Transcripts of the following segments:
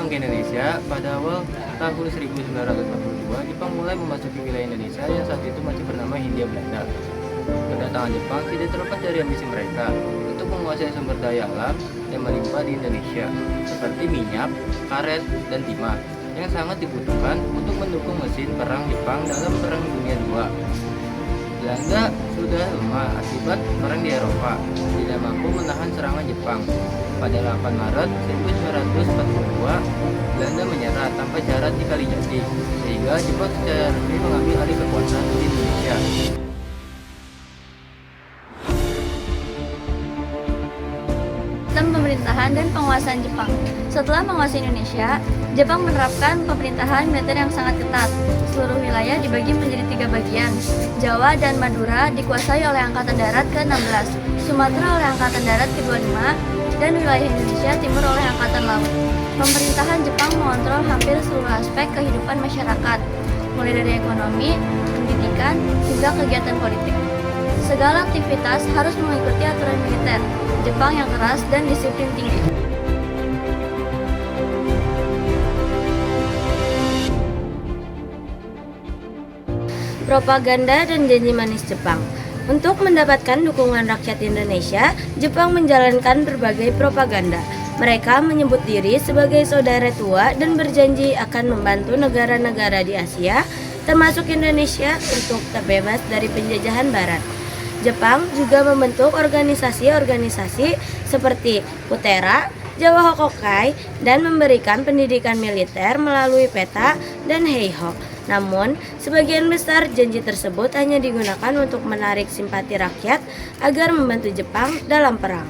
datang ke Indonesia pada awal tahun 1942, Jepang mulai memasuki wilayah Indonesia yang saat itu masih bernama Hindia Belanda. Kedatangan Jepang tidak terlepas dari ambisi mereka untuk menguasai sumber daya alam yang melimpah di Indonesia, seperti minyak, karet, dan timah, yang sangat dibutuhkan untuk mendukung mesin perang Jepang dalam Perang Dunia II. Belanda sudah lemah akibat perang di Eropa, tidak mampu menahan serangan Jepang. Pada 8 Maret 1942, Belanda menyerah tanpa syarat di Kalijati, sehingga Jepang secara resmi mengambil alih kekuasaan di Indonesia. Sistem pemerintahan dan penguasaan Jepang. Setelah menguasai Indonesia, Jepang menerapkan pemerintahan militer yang sangat ketat. Seluruh wilayah dibagi menjadi 3 bagian. Jawa dan Madura dikuasai oleh Angkatan Darat ke-16, Sumatera oleh Angkatan Darat ke-25, dan wilayah Indonesia Timur oleh Angkatan Laut. Pemerintahan Jepang mengontrol hampir seluruh aspek kehidupan masyarakat, mulai dari ekonomi, pendidikan, hingga kegiatan politik. Segala aktivitas harus mengikuti aturan militer Jepang yang keras dan disiplin tinggi. Propaganda dan janji manis Jepang. Untuk mendapatkan dukungan rakyat Indonesia, Jepang menjalankan berbagai propaganda. Mereka menyebut diri sebagai saudara tua dan berjanji akan membantu negara-negara di Asia, termasuk Indonesia, untuk terbebas dari penjajahan Barat. Jepang juga membentuk organisasi-organisasi seperti Putera, Jawa Hokokai, dan memberikan pendidikan militer melalui peta dan Heiho. Namun, sebagian besar janji tersebut hanya digunakan untuk menarik simpati rakyat agar membantu Jepang dalam perang.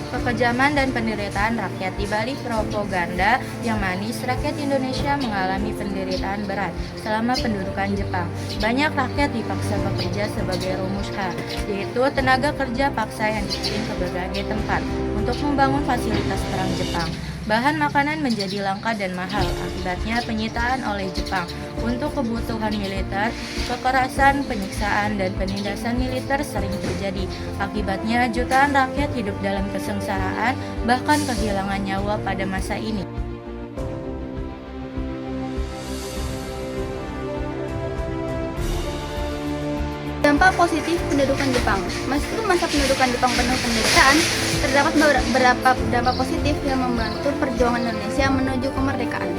Kekejaman dan penderitaan rakyat. Di balik propaganda yang manis, rakyat Indonesia mengalami penderitaan berat selama pendudukan Jepang. Banyak rakyat dipaksa bekerja sebagai rumusha, yaitu tenaga kerja paksa yang dikirim ke berbagai tempat untuk membangun fasilitas perang Jepang. Bahan makanan menjadi langka dan mahal, akibatnya penyitaan oleh Jepang untuk kebutuhan militer. Kekerasan, penyiksaan, dan penindasan militer sering terjadi. Akibatnya jutaan rakyat hidup dalam kesengsaraan, bahkan kehilangan nyawa pada masa ini. Dampak positif pendudukan Jepang. Meskipun masa pendudukan Jepang penuh penderitaan, terdapat beberapa dampak positif yang membantu perjuangan Indonesia menuju kemerdekaan.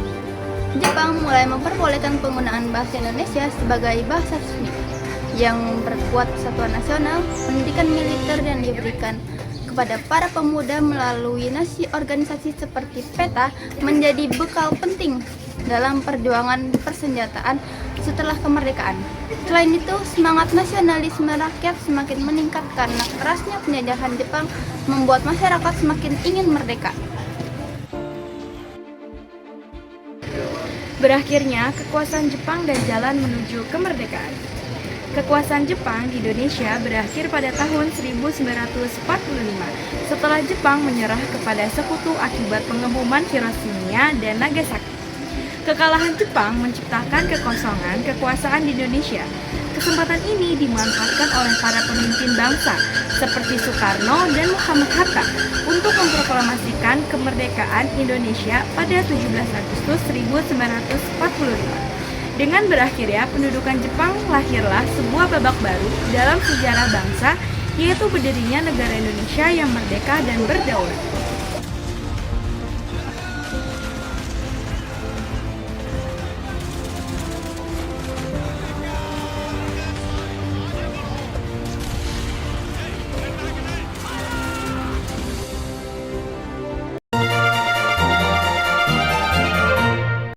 Jepang mulai memperbolehkan penggunaan bahasa Indonesia sebagai bahasa resmi, yang memperkuat persatuan nasional. Pendidikan militer yang diberikan kepada para pemuda melalui organisasi seperti PETA menjadi bekal penting dalam perjuangan persenjataan setelah kemerdekaan. Selain itu, semangat nasionalisme rakyat semakin meningkat karena kerasnya penjajahan Jepang membuat masyarakat semakin ingin merdeka. Berakhirnya kekuasaan Jepang dan jalan menuju kemerdekaan. Kekuasaan Jepang di Indonesia berakhir pada tahun 1945 setelah Jepang menyerah kepada sekutu akibat pengeboman Hiroshima dan Nagasaki. Kekalahan Jepang menciptakan kekosongan kekuasaan di Indonesia. Kesempatan ini dimanfaatkan oleh para pemimpin bangsa seperti Soekarno dan Muhammad Hatta untuk memproklamasikan kemerdekaan Indonesia pada 17 Agustus 1945. Dengan berakhirnya pendudukan Jepang, lahirlah sebuah babak baru dalam sejarah bangsa, yaitu berdirinya negara Indonesia yang merdeka dan berdaulat.